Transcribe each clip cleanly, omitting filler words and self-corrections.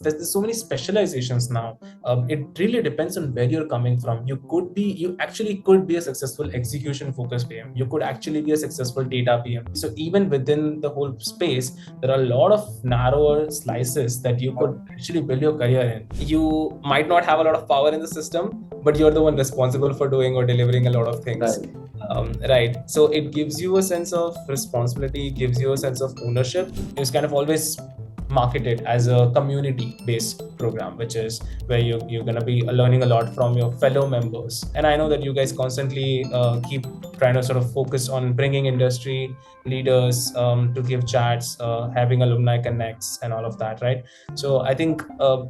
There's so many specializations now. It really depends on where you're coming from. You actually could be a successful execution focused PM. You could actually be a successful data PM. So even within the whole space, there are a lot of narrower slices that you could actually build your career in. You might not have a lot of power in the system, but you're the one responsible for doing or delivering a lot of things. Right. Right. So it gives you a sense of responsibility, gives you a sense of ownership. It's kind of always marketed as a community based program, which is where you're going to be learning a lot from your fellow members. And I know that you guys constantly keep trying to sort of focus on bringing industry leaders to give chats, having alumni connects and all of that, right? So I think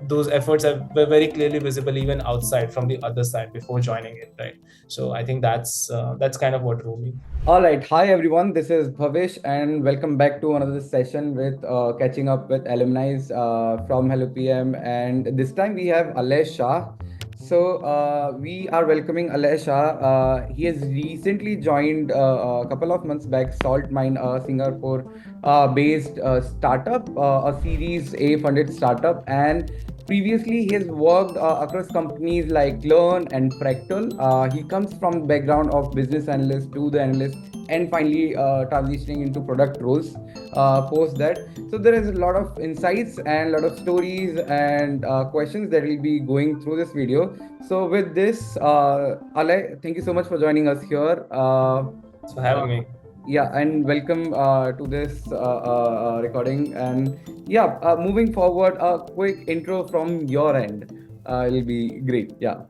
those efforts were very clearly visible even outside from the other side before joining it, right? So I think that's kind of what drew me. All right. Hi, everyone. This is Bhavish, and welcome back to another session with catching up with alumni from HelloPM. And this time we have Alay Shah. So we are welcoming Alay Shah. He has recently joined a couple of months back Salt Mine, Singapore-based startup, a Series A funded startup, and previously, he has worked across companies like Learn and Fractal. He comes from the background of business analyst to the analyst and finally transitioning into product roles post that. So there is a lot of insights and a lot of stories and questions that we'll be going through this video. So with this, Alay, thank you so much for joining us here. Thanks for having me. Yeah, and welcome to this recording. And yeah, moving forward, a quick intro from your end. It'll be great. Yeah.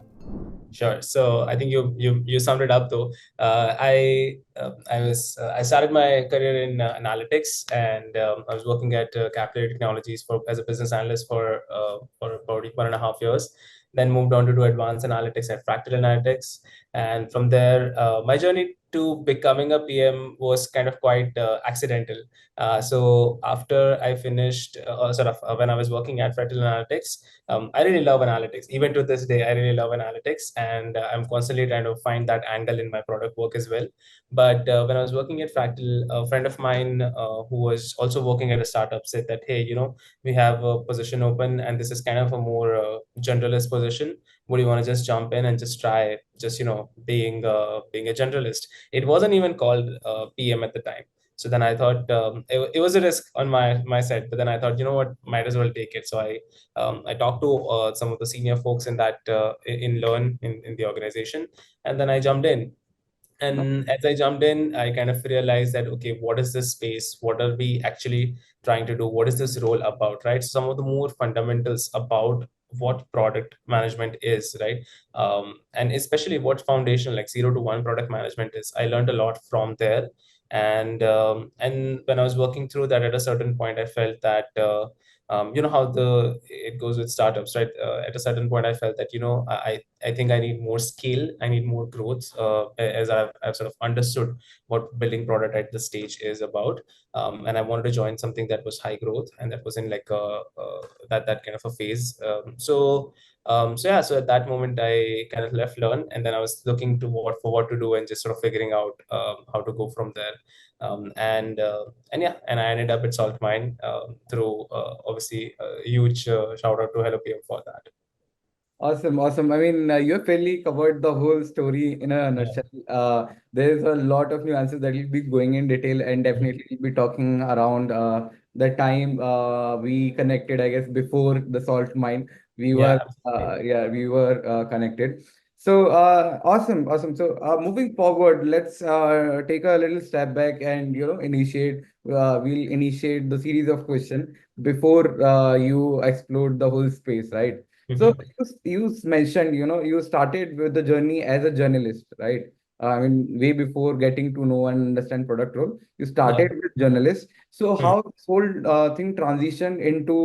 Sure. So I think you summed it up though. I started my career in analytics, and I was working at Capital Technologies as a business analyst for about 1.5 years. Then moved on to do advanced analytics at Fractal Analytics, and from there, my journey to becoming a PM was kind of quite accidental. So after I finished, when I was working at Fractal Analytics, I really love analytics. Even to this day, I really love analytics, and I'm constantly trying to find that angle in my product work as well. But when I was working at Fractal, a friend of mine who was also working at a startup said that, hey, we have a position open, and this is kind of a more generalist position. Would you want to just jump in and just try, just being a generalist? It wasn't even called PM at the time. So then I thought it was a risk on my side, but then I thought, you know what, might as well take it. So I talked to some of the senior folks in that in Learn in the organization, and then I jumped in. And as I jumped in, I kind of realized that, okay, what is this space? What are we actually trying to do? What is this role about, right? So some of the more fundamentals about what product management is, right? And especially what foundational, like 0 to 1 product management is. I learned a lot from there. And when I was working through that, at a certain point, I felt that you know how it goes with startups, right? At a certain point, I felt that I think I need more scale, I need more growth, as I've sort of understood what building product at this stage is about, and I wanted to join something that was high growth and that was in like that kind of a phase. So at that moment, I kind of left Learn, and then I was looking to what to do and just sort of figuring out how to go from there. And I ended up at Salt Mine through obviously a huge shout out to HelloPM for that. Awesome, awesome. I mean, you have fairly covered the whole story in a Yeah. nutshell. There's a lot of nuances that will be going in detail, and Mhm. definitely we'll be talking around the time we connected, I guess, before the salt mine. We Yeah, were, absolutely. we were connected. So, awesome, awesome. So, moving forward, let's take a little step back and, we'll initiate the series of questions before you explore the whole space, right? So Mhm. you mentioned, you started with the journey as a journalist, right? I mean, way before getting to know and understand product role, you Yeah. started with journalist. So Hmm. how this whole thing transitioned into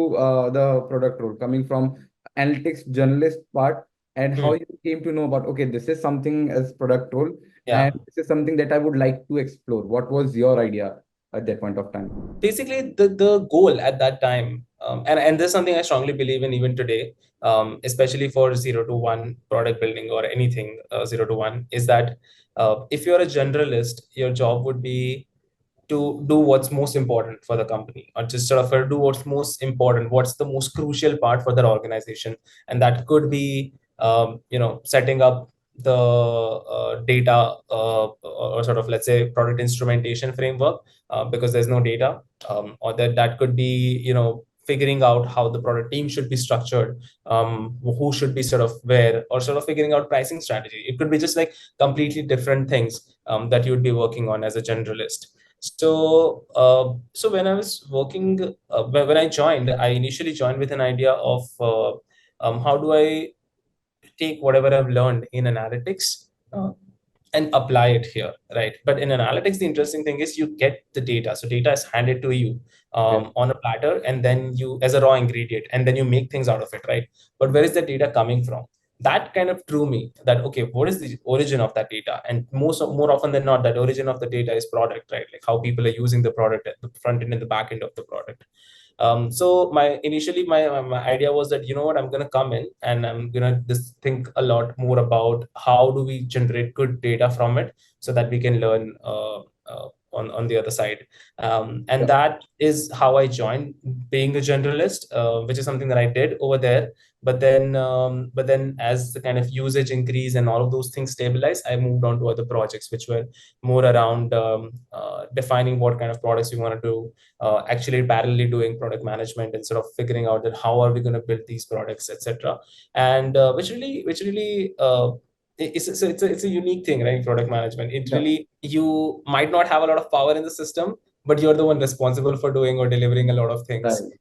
the product role, coming from analytics journalist part, and how Hmm. you came to know about, okay, this is something as product role, Yeah. and this is something that I would like to explore. What was your idea at that point of time? Basically, the goal at that time, and this is something I strongly believe in even today, especially for 0 to 1 product building or anything 0 to 1, is that if you're a generalist, your job would be to do what's most important for the company, or just sort of do what's most important, what's the most crucial part for their organization. And that could be setting up the data, or sort of, let's say, product instrumentation framework, because there's no data. Or that could be figuring out how the product team should be structured, who should be sort of where, or sort of figuring out pricing strategy. It could be just like completely different things that you would be working on as a generalist. So when I was working, when I joined, I initially joined with an idea of how do I take whatever I've learned in analytics and apply it here, right? But in analytics, the interesting thing is you get the data. So data is handed to you Yeah. on a platter, and then you, as a raw ingredient, and then you make things out of it, right? But where is the data coming from? That kind of drew me that, okay, what is the origin of that data? And more often than not, that origin of the data is product, right? Like how people are using the product at the front end and the back end of the product. So my idea was that, what, I'm gonna come in and I'm gonna just think a lot more about how do we generate good data from it, so that we can learn on the other side. And Yeah. that is how I joined being a generalist, which is something that I did over there. But then as the kind of usage increase and all of those things stabilize, I moved on to other projects which were more around defining what kind of products we want to do, actually parallelly doing product management and sort of figuring out that how are we going to build these products, etc. And it's a unique thing, right? Product management, it Yeah. really, you might not have a lot of power in the system, but you're the one responsible for doing or delivering a lot of things. Right.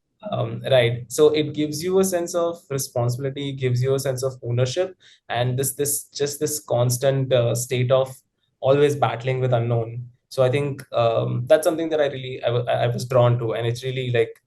Right, so it gives you a sense of responsibility, gives you a sense of ownership, and this constant state of always battling with unknown. So I think that's something that I was drawn to, and it's really like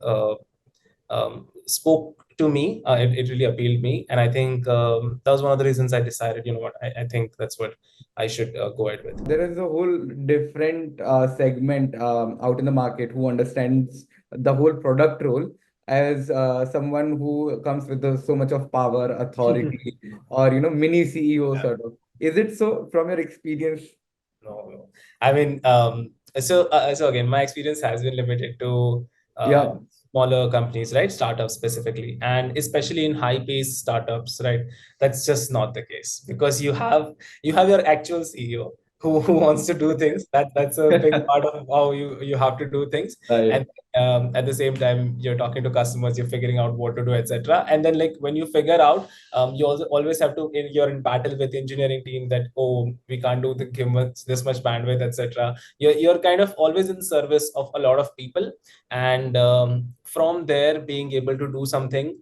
spoke to me. It really appealed me, and I think that was one of the reasons I decided, I think that's what I should go ahead with. There is a whole different segment out in the market who understands the whole product role as someone who comes with so much of power, authority, or mini CEO sort of. Is it so from your experience? No, no. I mean, so again, my experience has been limited to Yeah. smaller companies, right? Startups specifically, and especially in high-paced startups, right? That's just not the case, because you have your actual CEO who wants to do things. That's a big part of how you have to do things. Right. And at the same time, you're talking to customers, you're figuring out what to do, etc. And then, like, when you figure out, you also always have to, you're in battle with the engineering team that, oh, we can't do the give us this much bandwidth, etc. You're kind of always in service of a lot of people. And from there, being able to do something,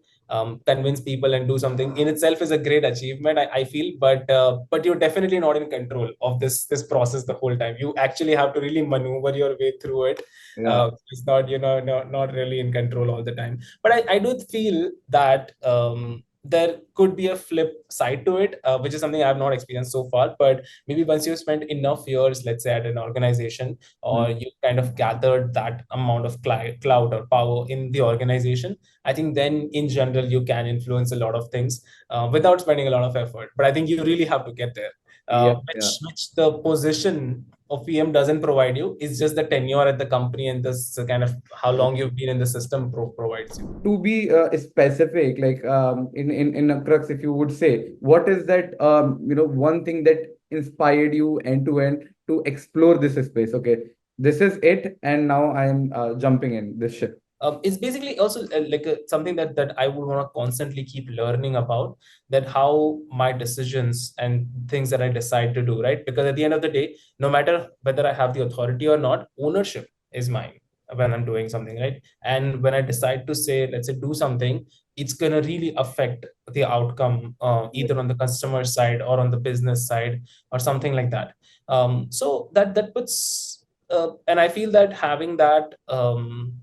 convince people and do something in itself is a great achievement, I feel. But you're definitely not in control of this process the whole time. You actually have to really maneuver your way through it. Yeah. It's not, not really in control all the time. But I do feel that there could be a flip side to it, which is something I've not experienced so far. But maybe once you spend enough years, let's say, at an organization, or Hmm. you kind of gathered that amount of clout or power in the organization, I think then in general you can influence a lot of things without spending a lot of effort. But I think you really have to get there, Yeah. Yeah. which the position of PM doesn't provide you. It's just the tenure at the company, and this kind of how long you've been in the system provides you. To be specific, like in a crux, if you would say, what is that one thing that inspired you end to end to explore this space? Okay, this is it, and now I am jumping in this ship. It's basically also like something that I would want to constantly keep learning about, that how my decisions and things that I decide to do, right? Because at the end of the day, no matter whether I have the authority or not, ownership is mine when I'm doing something, right? And when I decide to say, let's say, do something, it's going to really affect the outcome, either on the customer side or on the business side or something like that. So that puts and I feel that having that,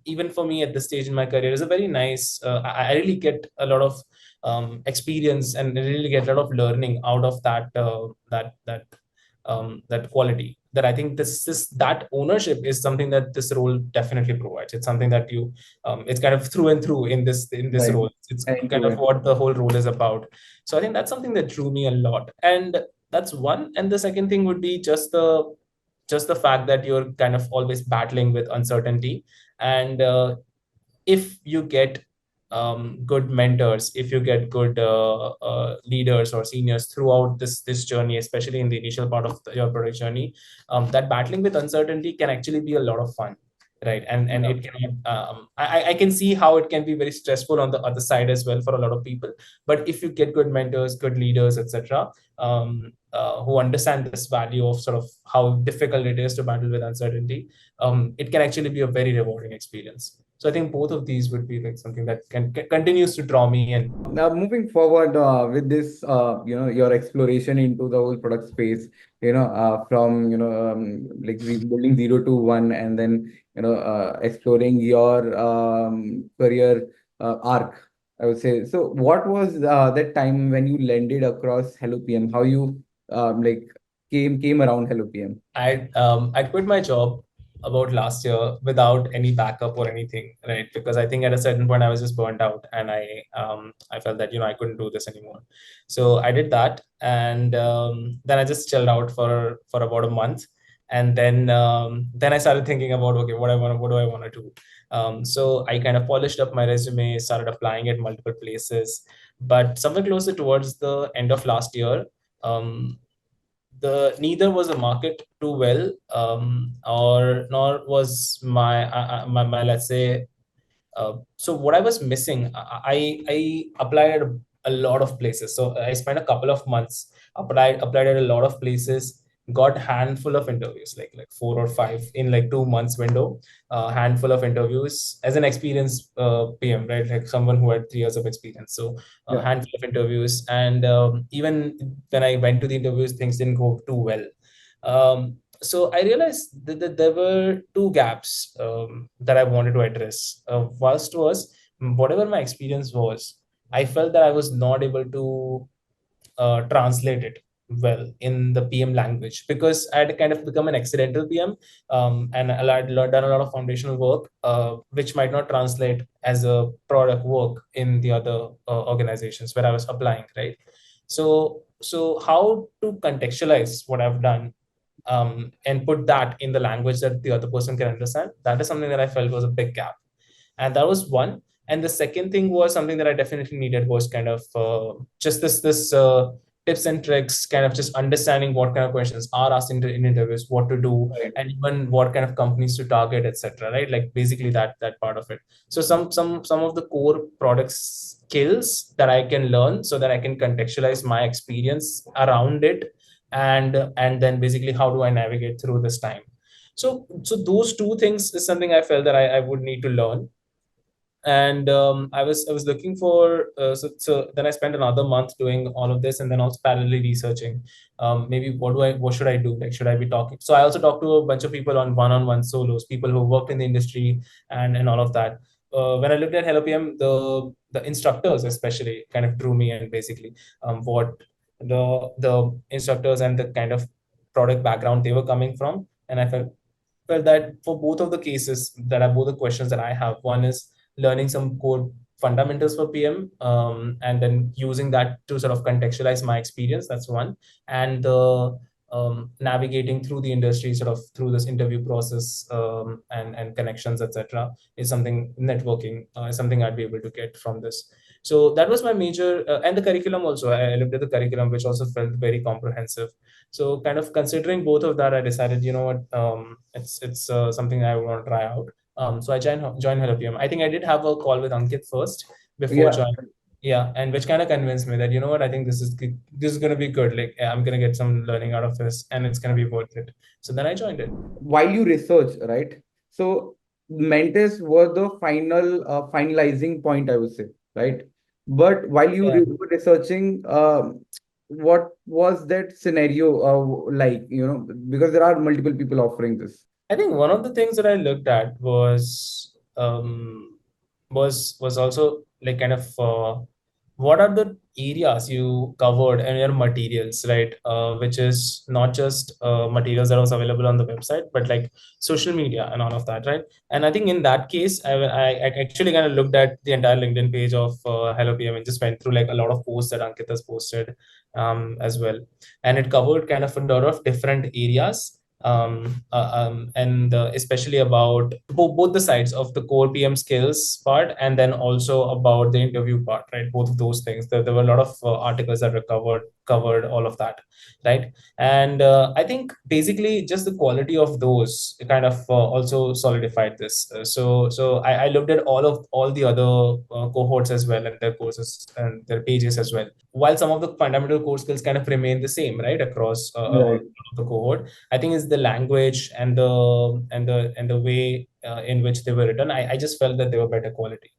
even for me at this stage in my career, is a very nice. I really get a lot of experience, and I really get a lot of learning out of that quality. That I think this that ownership is something that this role definitely provides. It's something that it's kind of through and through in this Right. role. It's End kind to of end. what the whole role is about. So I think that's something that drew me a lot, and that's one. And the second thing would be just the just the fact that you're kind of always battling with uncertainty. And if you get good mentors, if you get good leaders or seniors throughout this journey, especially in the initial part of your product journey, that battling with uncertainty can actually be a lot of fun, right? And Yeah. it can I can see how it can be very stressful on the other side as well for a lot of people. But if you get good mentors, good leaders, etc., who understand this value of sort of how difficult it is to battle with uncertainty, it can actually be a very rewarding experience. So I think both of these would be like something that continues to draw me in. Now, moving forward with this, your exploration into the whole product space, from like building 0 to 1, and then exploring your career arc, I would say. So, what was that time when you landed across HelloPM? How you like came around HelloPM? I quit my job about last year without any backup or anything, right? Because I think at a certain point I was just burnt out, and I felt that I couldn't do this anymore. So I did that, and then I just chilled out for about a month, and then I started thinking about, okay, what do I want to do? So I kind of polished up my resume, started applying at multiple places, but somewhere closer towards the end of last year. The neither was the market too well, or nor was my let's say, so what I was missing, I applied at a lot of places. So I spent a couple of months, applied at a lot of places, got handful of interviews, like 4 or 5 in like 2 months window, handful of interviews as an experienced PM, right? Like someone who had 3 years of experience. So a Yeah. handful of interviews, and even when I went to the interviews, things didn't go too well. So I realized that there were two gaps that I wanted to address. First was, whatever my experience was, I felt that I was not able to translate it well in the PM language, because I had kind of become an accidental PM, and I had done a lot of foundational work, which might not translate as a product work in the other organizations where I was applying, right? So how to contextualize what I've done, and put that in the language that the other person can understand, that is something that I felt was a big gap. And that was one. And the second thing was something that I definitely needed, was kind of just this tips and tricks, kind of just understanding what kind of questions are asked in interviews, what to do, Right. and even what kind of companies to target, etc., right? Like basically that part of it. So some of the core product skills that I can learn, so that I can contextualize my experience around it, and then basically how do I navigate through this time. So those two things is something I felt that I would need to learn. And I was looking for, so then I spent another month doing all of this, and then also parallelly researching, maybe what should I do, like should I be talking. So I also talked to a bunch of people on one-on-one solos, people who worked in the industry, and all of that. When I looked at HelloPM, the instructors especially kind of drew me in, basically, what the instructors and the kind of product background they were coming from. And I felt that for both of the cases, that are both the questions that I have, one is learning some core fundamentals for PM, and then using that to sort of contextualize my experience. That's one. And the navigating through the industry, sort of through this interview process, and connections, etc., is something. Networking is something I'd be able to get from this. So that was my major, and the curriculum also. I looked at the curriculum, which also felt very comprehensive. So kind of considering both of that, I decided, what, it's something I want to try out. So I joined HelloPM. I think I did have a call with Ankit first before Yeah. joining. Yeah, and which kind of convinced me that, what, I think this is good. This is gonna be good. Like, I'm gonna get some learning out of this, and it's gonna be worth it. So then I joined it. While you research, right? So mentors were the finalizing point, I would say, right? But while you Yeah. were researching, what was that scenario like? Because there are multiple people offering this. I think one of the things that I looked at was also like kind of, what are the areas you covered in your materials, right? Which is not just materials that was available on the website, but like social media and all of that, right? And I think in that case, I actually kind of looked at the entire LinkedIn page of Hello PM, and just went through like a lot of posts that Ankit has posted, as well. And it covered kind of a lot of different areas. and especially about both the sides of the core PM skills part, and then also about the interview part, right? Both of those things. There were a lot of articles that covered all of that, right? And I think basically just the quality of those kind of also solidified this. So I looked at all the other cohorts as well, and their courses and their pages as well. While some of the fundamental core skills kind of remain the same, right, across Right. the cohort, I think it's the language and the way in which they were written. I just felt that they were better quality,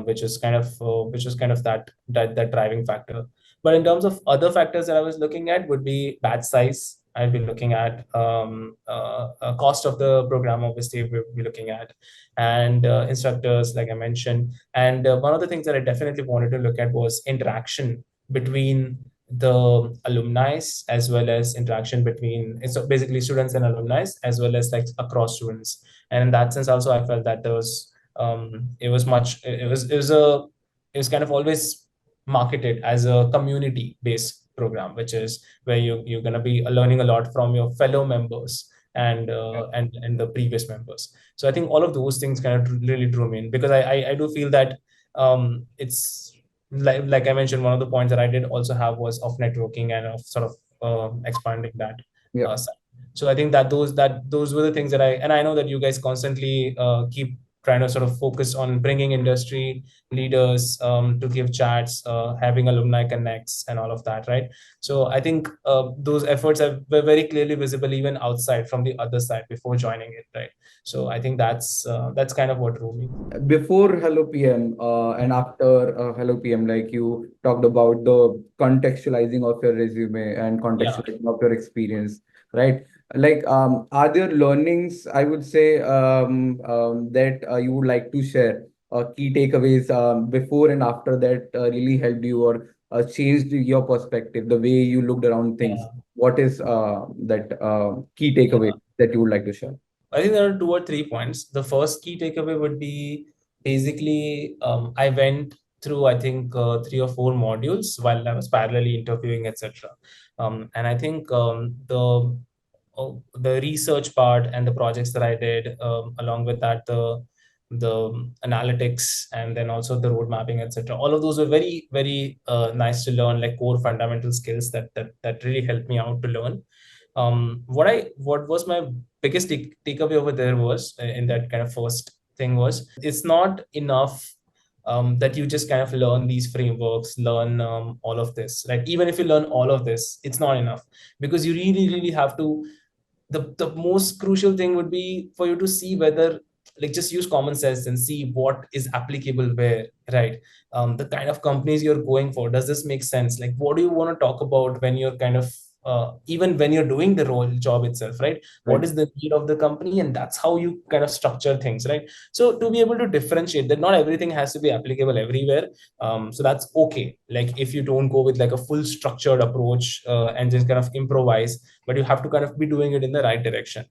which is kind of that driving factor. But in terms of other factors that I was looking at would be batch size. I'd be looking at cost of the program, obviously, we'll be looking at, and instructors, like I mentioned. And one of the things that I definitely wanted to look at was interaction between the alumni, as well as interaction between, so basically students and alumni, as well as like across students. And in that sense, also, I felt that there was it was much it was kind of always marketed as a community based program, which is where you're going to be learning a lot from your fellow members and the previous members. So I think all of those things kind of really drew me in, because I do feel that it's like I mentioned, one of the points that I did also have was of networking and of sort of expanding that Yeah. side. So I think that those were the things that I know that you guys constantly keep trying to sort of focus on bringing industry leaders to give chats, having alumni connects and all of that, right? So I think those efforts were very clearly visible even outside from the other side before joining it, right? So I think that's kind of what drew me. Before HelloPM and after HelloPM, like you talked about the contextualizing of your resume and Yeah. contextualizing of your experience, right? Like, are there learnings, I would say, that you would like to share, key takeaways before and after that really helped you or changed your perspective, the way you looked around things? Yeah. What is that key takeaway Yeah. that you would like to share? I think there are 2 or 3 points. The first key takeaway would be basically I went through, I think, 3 or 4 modules while I was parallelly interviewing, etc. And I think the research part and the projects that I did, along with that, the analytics, and then also the road mapping, etc. All of those were very, very nice to learn, like core fundamental skills that really helped me out to learn. What was my biggest takeaway over there was, in that kind of first thing, was it's not enough that you just kind of learn these frameworks, learn all of this, right? Even if you learn all of this, it's not enough, because you really, really have to, the most crucial thing would be for you to see whether, like, just use common sense and see what is applicable where, right? The kind of companies you're going for, does this make sense? Like, what do you want to talk about when you're kind of even when you're doing the role job itself, right? What Right. is the need of the company? And that's how you kind of structure things, right? So to be able to differentiate that, not everything has to be applicable everywhere. So that's okay, like if you don't go with like a full structured approach and just kind of improvise, but you have to kind of be doing it in the right direction.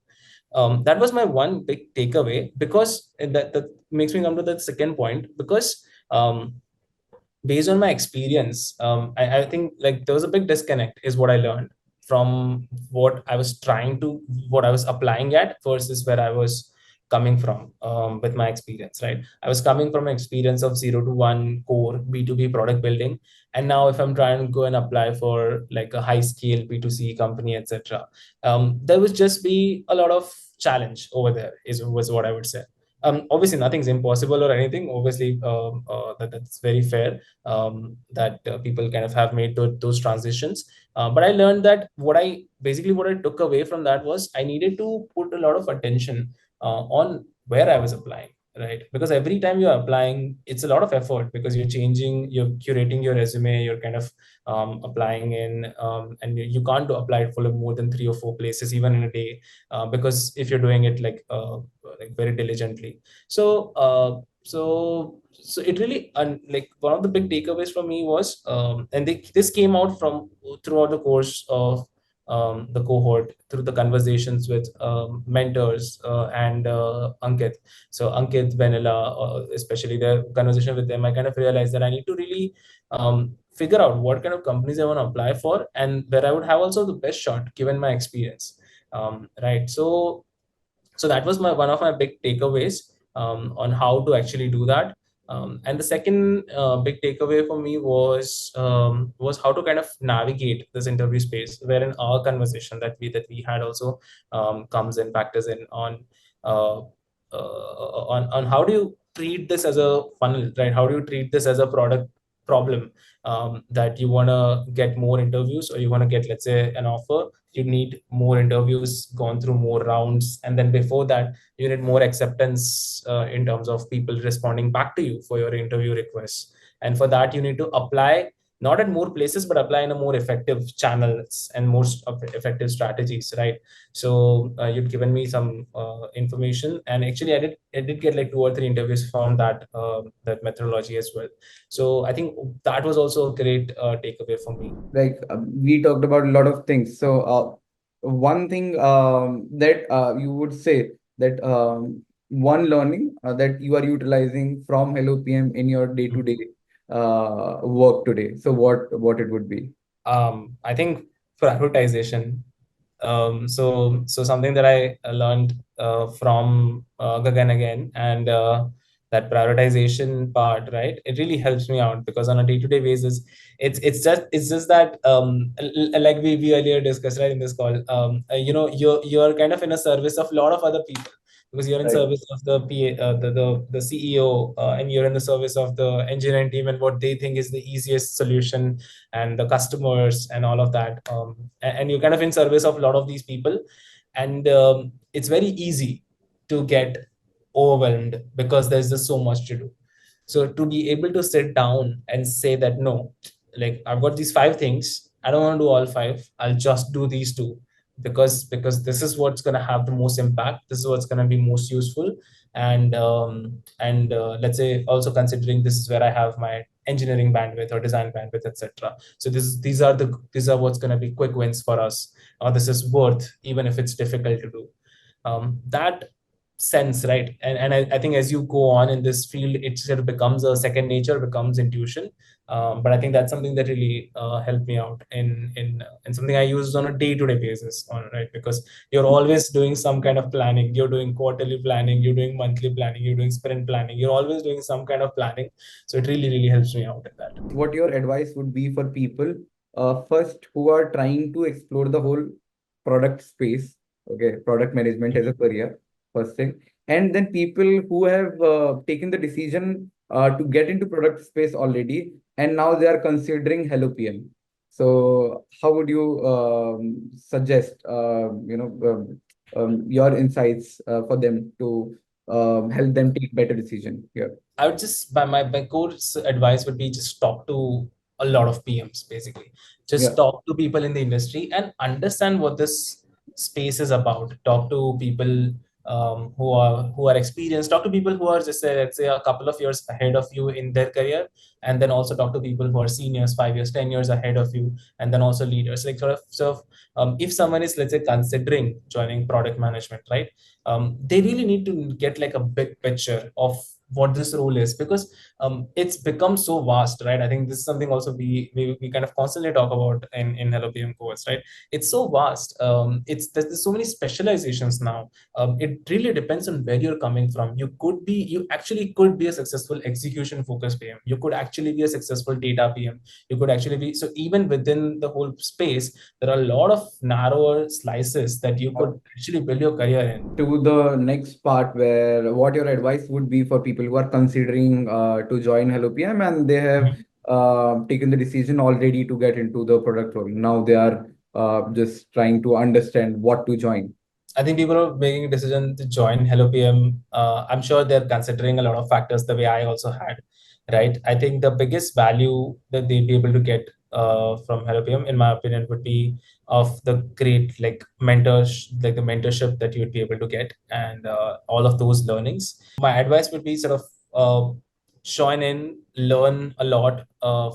That was my one big takeaway, because that makes me come to the second point, because based on my experience, I think like there was a big disconnect, is what I learned, from what I was applying at versus where I was coming from, with my experience, right? I was coming from an experience of 0 to 1 core B2B product building. And now if I'm trying to go and apply for like a high scale B2C company, etc., there would just be a lot of challenge over there, was what I would say. Obviously nothing's impossible or anything, obviously. That's very fair, that people kind of have made those transitions. But I learned that what I took away from that was I needed to put a lot of attention on where I was applying, right? Because every time you're applying, it's a lot of effort, because you're curating your resume, you're kind of applying in, and you can't apply it for more than 3 or 4 places, even in a day, because if you're doing it like very diligently. So it really, like one of the big takeaways for me was, this came out from throughout the course of the cohort, through the conversations with mentors, and Ankit. So Ankit, Vanilla, especially the conversation with them, I kind of realized that I need to really figure out what kind of companies I want to apply for, and where I would have also the best shot given my experience. right? So that was my one of my big takeaways on how to actually do that. And the second big takeaway for me was how to kind of navigate this interview space, wherein our conversation that we had also comes in, factors in uh, on how do you treat this as a funnel, right? How do you treat this as a product problem, that you want to get more interviews, or you want to get, let's say, an offer. You need more interviews, gone through more rounds, and then before that you need more acceptance in terms of people responding back to you for your interview requests. And for that you need to apply, not at more places, but apply in a more effective channels and more effective strategies, right? So you've given me some information, and actually I did get like 2 or 3 interviews from that methodology as well. So I think that was also a great takeaway for me. Like we talked about a lot of things. So one thing that you would say that one learning that you are utilizing from HelloPM in your day-to-day work today. So what it would be? I think prioritization. So something that I learned from Gagan again, and that prioritization part, right? It really helps me out, because on a day-to-day basis, it's just that like we earlier discussed, right, in this call. You're kind of in a service of a lot of other people, because you're in Right. service of the PA, the CEO, and you're in the service of the engineering team and what they think is the easiest solution, and the customers and all of that. And you're kind of in service of a lot of these people, and it's very easy to get overwhelmed because there's just so much to do. So to be able to sit down and say that, no, like, I've got these 5 things, I don't want to do all 5, I'll just do these 2, because this is what's going to have the most impact, this is what's going to be most useful. And let's say, also considering this is where I have my engineering bandwidth or design bandwidth, etc. So these are what's going to be quick wins for us, or this is worth, even if it's difficult to do. That sense, right? And I think as you go on in this field, it sort of becomes a second nature, becomes intuition. But I think that's something that really helped me out in something I use on a day-to-day basis, on right? Because you're always doing some kind of planning. You're doing quarterly planning, you're doing monthly planning, you're doing sprint planning, you're always doing some kind of planning. So it really helps me out in that. What your advice would be for people first who are trying to explore the whole product space, okay, product management as a career, first thing, and then people who have taken the decision to get into product space already, and now they are considering HelloPM. So how would you suggest your insights for them to help them take better decision here? I would just, my course advice would be, just talk to a lot of PMs, basically. Just Yeah. talk to people in the industry and understand what this space is about. Talk to people who are experienced. Talk to people who are just, let's say, a couple of years ahead of you in their career, and then also talk to people who are seniors, 5 years, 10 years ahead of you, and then also leaders. Like, if someone is, let's say, considering joining product management, right? They really need to get like a big picture of what this role is, because it's become so vast, right? I think this is something also we kind of constantly talk about in HelloPM course, right? It's so vast. There's so many specializations now. It really depends on where you're coming from. You actually could be a successful execution focused PM. You could actually be a successful data PM. You could actually be, so even within the whole space, there are a lot of narrower slices that you could actually build your career in. To the next part where what your advice would be for people who are considering to join HelloPM and they have taken the decision already to get into the product role. Now they are just trying to understand what to join. I think people are making a decision to join HelloPM. I'm sure they're considering a lot of factors the way I also had, right? I think the biggest value that they'd be able to get from HelloPM, in my opinion, would be of the great, like, mentors, like the mentorship that you would be able to get, and all of those learnings. My advice would be sort of join in, learn a lot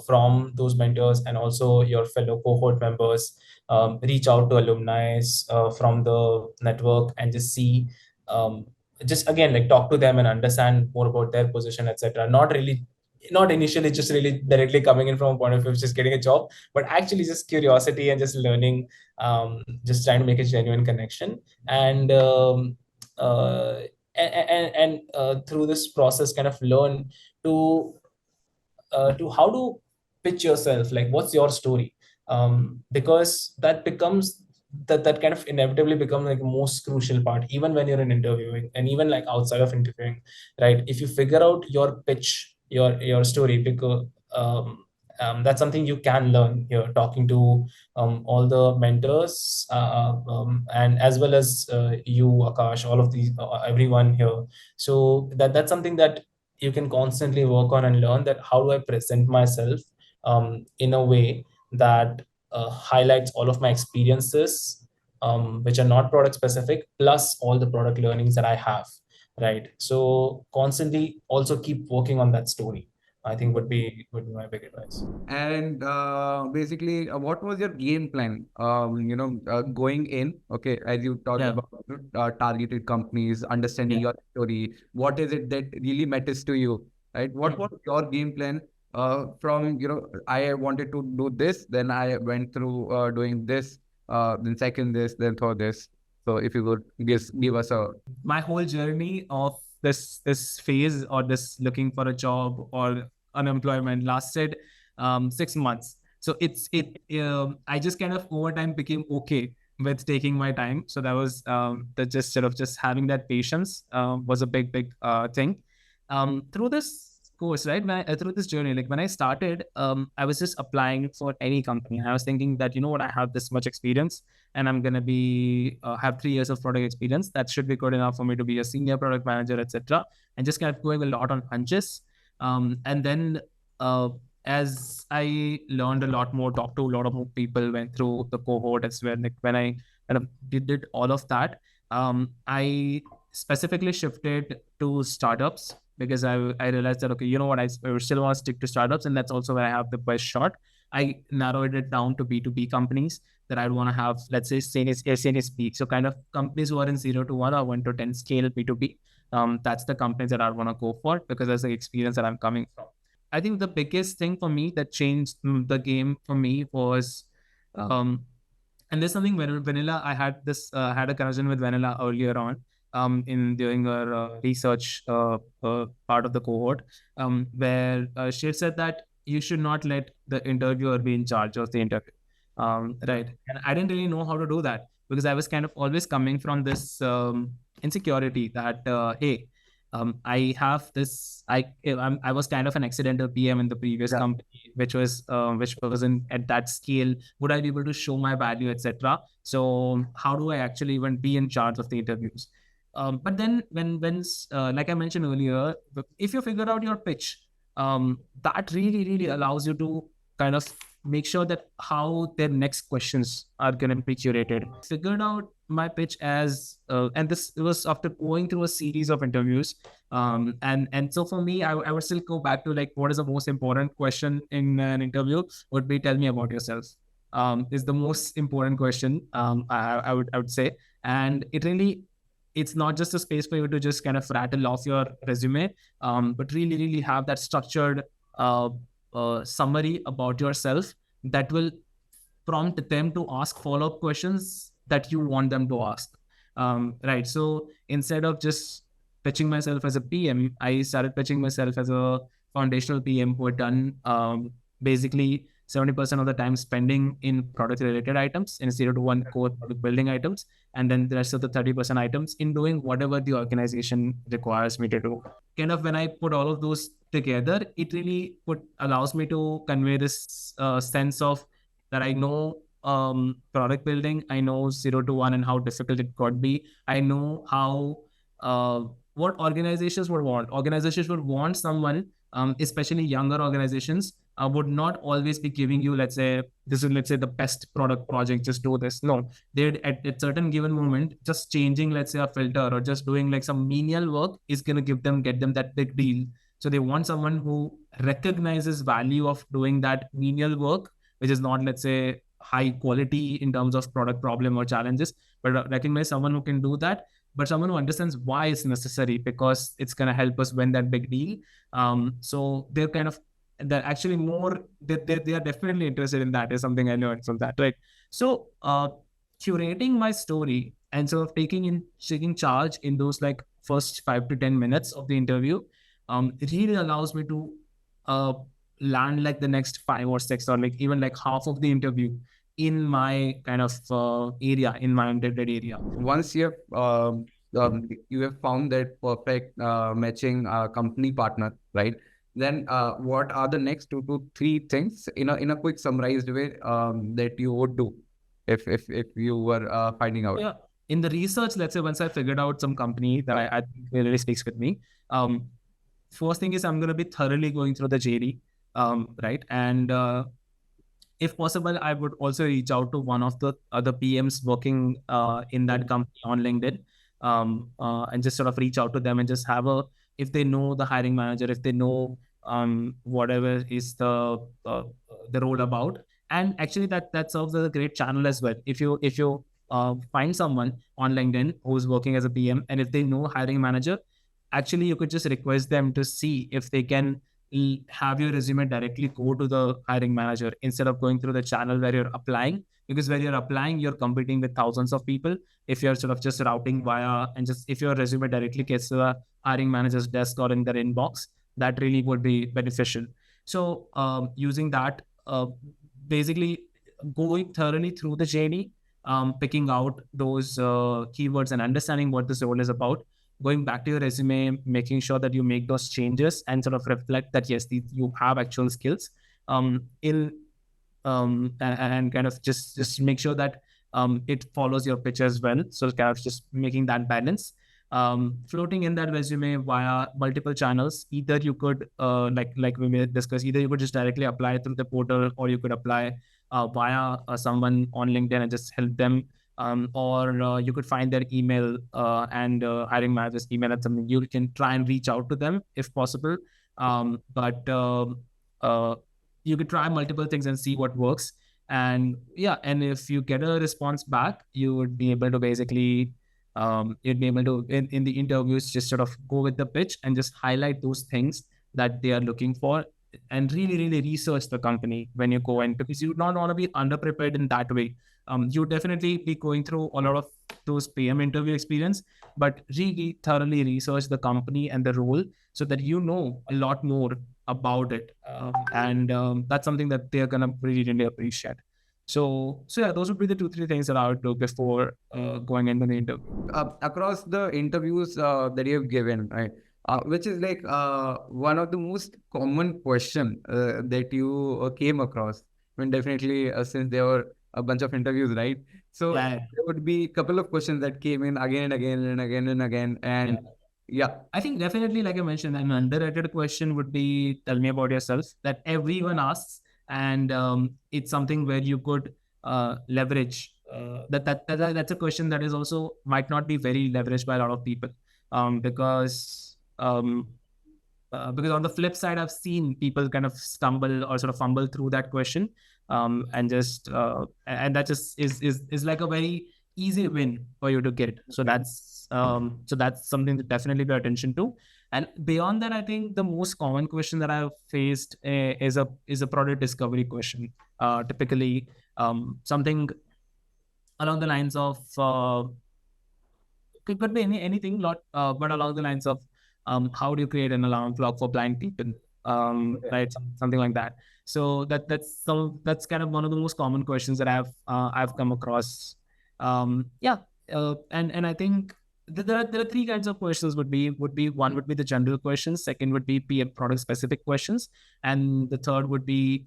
from those mentors and also your fellow cohort members. Reach out to alumni from the network, and just see, just again, like, talk to them and understand more about their position, etc. Not really not initially just really directly coming in from a point of view of just getting a job, but actually just curiosity and just learning, just trying to make a genuine connection. And through this process kind of learn to how to pitch yourself, like what's your story, because that becomes that kind of inevitably becomes like the most crucial part, even when you're in interviewing and even like outside of interviewing, right? If you figure out your pitch, your story, because that's something you can learn here talking to all the mentors, and as well as you, Akash, all of these, everyone here. So that's something that you can constantly work on and learn, that how do I present myself in a way that highlights all of my experiences, which are not product specific, plus all the product learnings that I have, right? So constantly also keep working on that story, I think would be my big advice. And basically, what was your game plan? Going in, okay, as you talked Yeah. about targeted companies, understanding your story. What is it that really matters to you, right? What was your game plan? From I wanted to do this, then I went through doing this, then second this, then third this. So if you could give us a My whole journey of this phase, or this looking for a job or unemployment, lasted 6 months. So I just kind of over time became okay with taking my time. So that was the just sort of just having that patience was a big thing. Through this course, right? Through this journey, like when I started, I was just applying for any company. I was thinking that, you know what, I have this much experience, and I'm gonna be have 3 years of product experience. That should be good enough for me to be a senior product manager, etc. And just kind of going a lot on hunches. And then uh, as I learned a lot more, talked to a lot of more people, went through the cohort as well. Like when I kind of did all of that, I specifically shifted to startups, because I realized that, okay, you know what, I still want to stick to startups, and that's also where I have the best shot. I narrowed it down to B2B companies that I'd want to have, let's say, Series B. So kind of companies who are in 0 to 1 or 1 to 10 scale B2B. That's the companies that I want to go for, because that's the experience that I'm coming from. I think the biggest thing for me that changed the game for me was, um, and there's something Vanilla. I had had a conversation with Vanilla earlier on, in during our research part of the cohort, where she had said that you should not let the interviewer be in charge of the interview. Right. And I didn't really know how to do that, because I was kind of always coming from this insecurity that, hey, I have this. I was kind of an accidental PM in the previous company, which wasn't at that scale. Would I be able to show my value, etc.? So how do I actually even be in charge of the interviews? But then when like I mentioned earlier, if you figure out your pitch, that really allows you to kind of make sure that how their next questions are going to be curated. Figured out my pitch as, and this was after going through a series of interviews. And so for me, I would still go back to, like, what is the most important question in an interview? Would be, tell me about yourself. Is the most important question. I would say, and it's not just a space for you to just kind of rattle off your resume, but really have that structured uh, summary about yourself that will prompt them to ask follow-up questions that you want them to ask. Right. So instead of just pitching myself as a PM, I started pitching myself as a foundational PM who had done basically 70% of the time spending in product related items, in 0 to 1 core product building items, and then the rest of the 30% items in doing whatever the organization requires me to do. Kind of when I put all of those together, it really allows me to convey this sense of that I know product building, I know 0 to 1 and how difficult it could be. I know how what organizations would want. Organizations would want someone, especially younger organizations, would not always be giving you, let's say, this is, let's say, the best product project, just do this. No, they'd at certain given moment, just changing, let's say, a filter or just doing like some menial work is going to get them that big deal. So they want someone who recognizes value of doing that menial work, which is not, let's say, high quality in terms of product problem or challenges, but recognize someone who can do that, but someone who understands why it's necessary, because it's going to help us win that big deal. So they're kind of, they're actually more, they are definitely interested in that, is something I learned from that, right? So curating my story and sort of taking charge in those like first 5 to 10 minutes of the interview, it really allows me to uh, land like the next 5 or 6 or like even like half of the interview in my kind of area, in my intended area. Once you have found that perfect matching company partner, right? Then what are the next 2 to 3 things in a quick summarized way that you would do if you were finding out? Yeah. In the research, let's say once I figured out some company that I think really sticks with me, first thing is I'm going to be thoroughly going through the JD, right? And if possible, I would also reach out to one of the other PMs working in that company on LinkedIn, and just sort of reach out to them and just have a, if they know the hiring manager, if they know whatever is the role about. And actually that serves as a great channel as well. If you find someone on LinkedIn who's working as a PM, and if they know hiring manager, actually you could just request them to see if they can have your resume directly go to the hiring manager instead of going through the channel where you're applying. Because when you're applying, you're competing with thousands of people. If you're sort of just routing via, and just if your resume directly gets to the hiring manager's desk or in their inbox, that really would be beneficial. So using that, basically going thoroughly through the JD, picking out those keywords and understanding what this role is about, going back to your resume, making sure that you make those changes and sort of reflect that yes, you have actual skills, in and kind of just make sure that it follows your pitch as well. So kind of just making that balance, floating in that resume via multiple channels. Either you could like we may discuss, either you could just directly apply through the portal, or you could apply via someone on LinkedIn and just help them, or you could find their email and hiring manager's email, and something you can try and reach out to them if possible. But you could try multiple things and see what works. And yeah, and if you get a response back, you would be able to basically you'd be able to in the interviews just sort of go with the pitch and just highlight those things that they are looking for, and really research the company when you go in, because you don't want to be underprepared in that way. You definitely be going through a lot of those PM interview experience, but really thoroughly research the company and the role so that you know a lot more about it. And that's something that they're going to really appreciate. So yeah, those would be the 2-3 things that I would do before going into the interview. Across the interviews that you have given, right? Which is like one of the most common question that you came across. I mean, definitely since there were a bunch of interviews, right? So Yeah. there would be a couple of questions that came in again and again and again and again. And yeah, I think definitely, like I mentioned, an underrated question would be, tell me about yourself, that everyone asks. And it's something where you could leverage that's a question that is also might not be very leveraged by a lot of people, because on the flip side, I've seen people kind of stumble or sort of fumble through that question, and just and that just is like a very easy win for you to get. So that's something to definitely pay attention to. And beyond that, I think the most common question that I've faced is a product discovery question. Typically, something along the lines of could be anything, lot, but along the lines of how do you create an alarm clock for blind people, right? Something like that. So that's kind of one of the most common questions that I've come across. And I think there are 3 kinds of questions. One would be the general questions, second would be product specific questions, and the third would be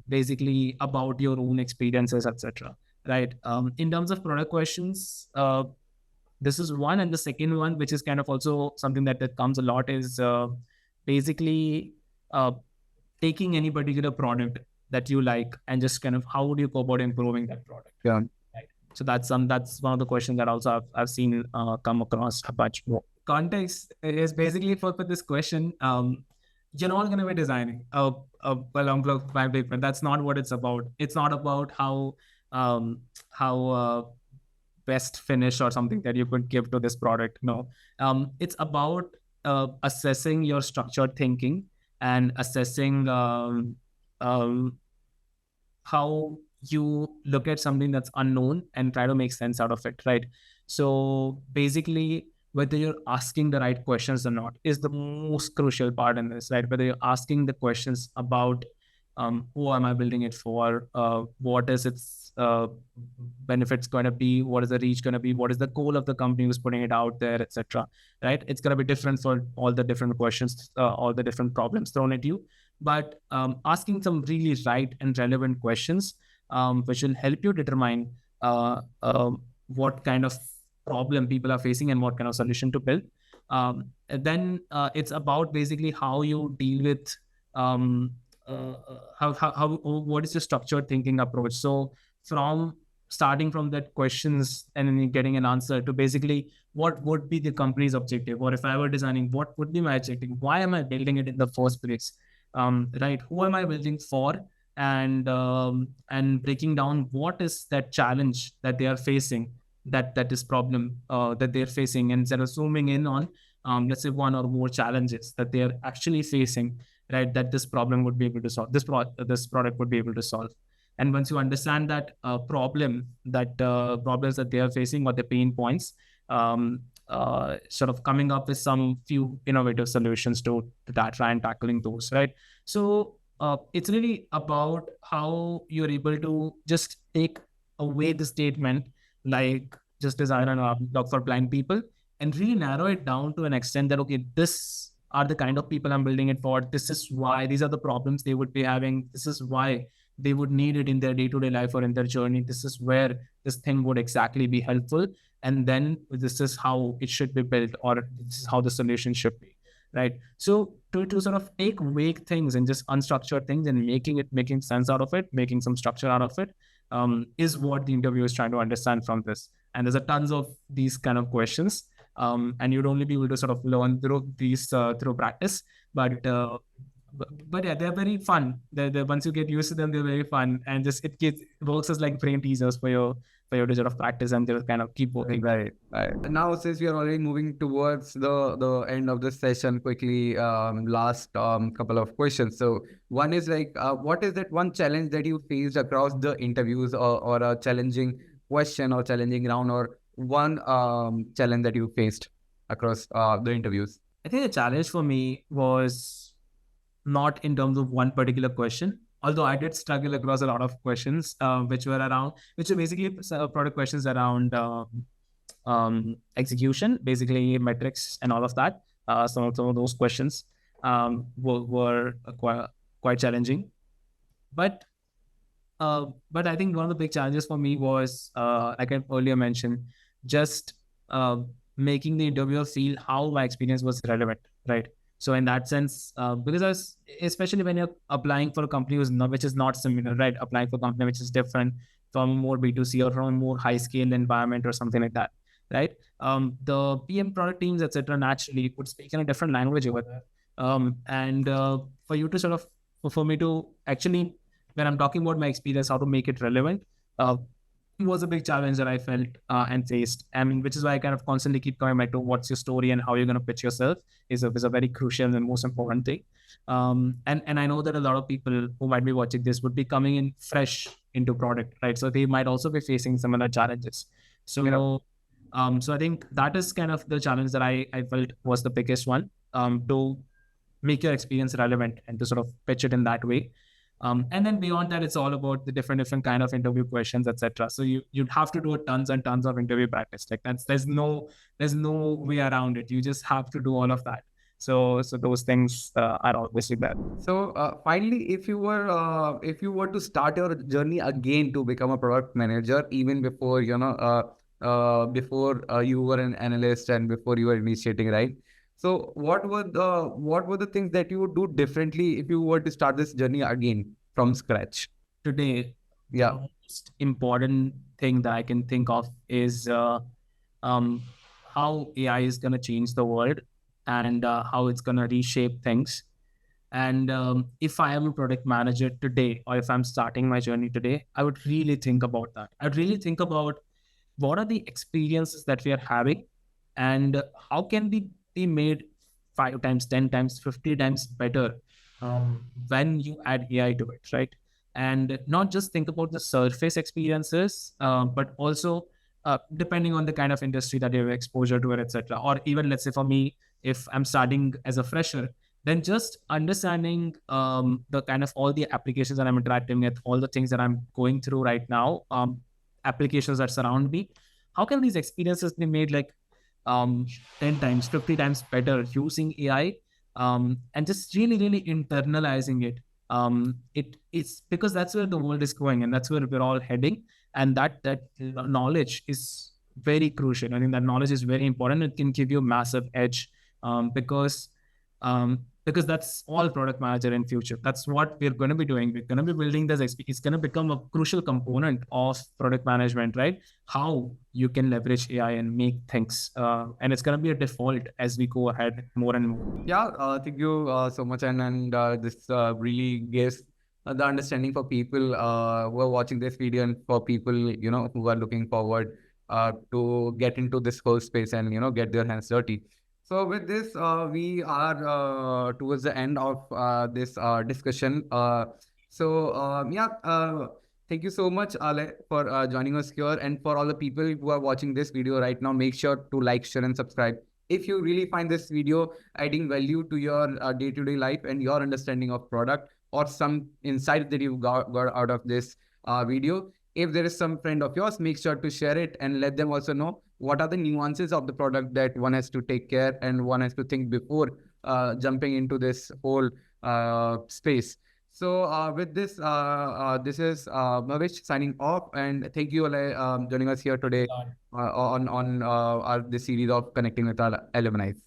basically about your own experiences, etc. Right? In terms of product questions, this is one. And the second one, which is kind of also something that comes a lot, is basically taking any particular product that you like and just kind of how would you go about improving that product. yeah. Right. So that's one of the questions that also I've seen come across a bunch more. Context is basically for this question. You're not going to be designing a long clock by paper. That's not what it's about. It's not about how best finish or something that you could give to this product. No, it's about assessing your structured thinking and assessing how you look at something that's unknown and try to make sense out of it, right? So basically, whether you're asking the right questions or not is the most crucial part in this, right? Whether you're asking the questions about who am I building it for, what is its benefits going to be, what is the reach going to be, what is the goal of the company who's putting it out there, etc. Right? It's going to be different for all the different questions, all the different problems thrown at you, but asking some really right and relevant questions, which will help you determine what kind of problem people are facing and what kind of solution to build. And then it's about basically how you deal with how what is your structured thinking approach. So from starting from that questions and then getting an answer to basically what would be the company's objective, or if I were designing, what would be my objective, why am I building it in the first place, right? Who am I building for? And breaking down what is that challenge that they are facing, that is problem that they're facing, and instead of zooming in on let's say one or more challenges that they are actually facing, right? That this problem would be able to solve, this product would be able to solve. And once you understand that problems that they are facing or the pain points, sort of coming up with some few innovative solutions to that, try and tackling those, right? So it's really about how you're able to just take away the statement like just design an blog for blind people and really narrow it down to an extent that, okay, this are the kind of people I'm building it for. This is why, these are the problems they would be having. This is why they would need it in their day-to-day life or in their journey. This is where this thing would exactly be helpful. And then this is how it should be built, or this is how the solution should be, right? So to sort of take vague things and just unstructured things and making sense out of it, making some structure out of it, is what the interview is trying to understand from this. And there's a tons of these kind of questions, and you'd only be able to sort of learn through these through practice. But yeah, they're very fun. They're once you get used to them, they're very fun, and just it works as like brain teasers for you to sort of practice and just kind of keep working. Right. Now, since we are already moving towards the end of the session, quickly, last couple of questions. So one is like, what is that one challenge that you faced across the interviews, or a challenging question or challenging round, or one challenge that you faced across the interviews? I think the challenge for me was not in terms of one particular question, although I did struggle across a lot of questions, which were basically product questions around execution, basically metrics and all of that. Some of those questions were quite challenging. But I think one of the big challenges for me was, like I earlier mentioned, just making the interviewer feel how my experience was relevant, right? So in that sense, because especially when you're applying for a company which is not similar, right? Applying for a company which is different from more B2C or from a more high scale environment or something like that, right? The PM product teams, etc., naturally would speak in a different language over there. And for you to sort of, for me to actually, when I'm talking about my experience, how to make it relevant, was a big challenge that I felt and faced. I mean, which is why I kind of constantly keep coming back to what's your story and how you're going to pitch yourself is a very crucial and most important thing. And I know that a lot of people who might be watching this would be coming in fresh into product, right? So they might also be facing similar challenges. So, so I think that is kind of the challenge that I felt was the biggest one, to make your experience relevant and to sort of pitch it in that way. And then beyond that, it's all about the different kind of interview questions, etc. So you'd have to do tons and tons of interview practice. Like there's no way around it. You just have to do all of that. So those things are obviously there. So finally, if you were to start your journey again to become a product manager, even before you were an analyst and before you were initiating, right? So what were the things that you would do differently if you were to start this journey again from scratch? Today, the most important thing that I can think of is how AI is going to change the world and how it's going to reshape things. And if I am a product manager today, or if I'm starting my journey today, I would really think about that. I'd really think about what are the experiences that we are having, and how can we be made 5 times, 10 times, 50 times better when you add AI to it, right? And not just think about the surface experiences, but also depending on the kind of industry that you have exposure to it, etc. Or even, let's say for me, if I'm starting as a fresher, then just understanding the kind of all the applications that I'm interacting with, all the things that I'm going through right now, applications that surround me, how can these experiences be made like 10 times, 50 times better using AI, and just really, really internalizing it. It's because that's where the world is going, and that's where we're all heading. And that knowledge is very crucial. I think that knowledge is very important. It can give you a massive edge, because that's all product manager in future. That's what we're going to be doing. We're going to be building this. It's going to become a crucial component of product management, right? How you can leverage AI and make things, and it's going to be a default as we go ahead more and more. Yeah, thank you so much, and this really gives the understanding for people who are watching this video, and for people who are looking forward to get into this whole space and get their hands dirty. So with this, we are towards the end of this discussion. Yeah, thank you so much, Ale, for joining us here, and for all the people who are watching this video right now, make sure to like, share, and subscribe. If you really find this video adding value to your day-to-day life and your understanding of product, or some insight that you got out of this video, if there is some friend of yours, make sure to share it and let them also know what are the nuances of the product that one has to take care and one has to think before jumping into this whole space. So with this, this is Mavish signing off, and thank you, Alay, joining us here today on this series of connecting with our alumni.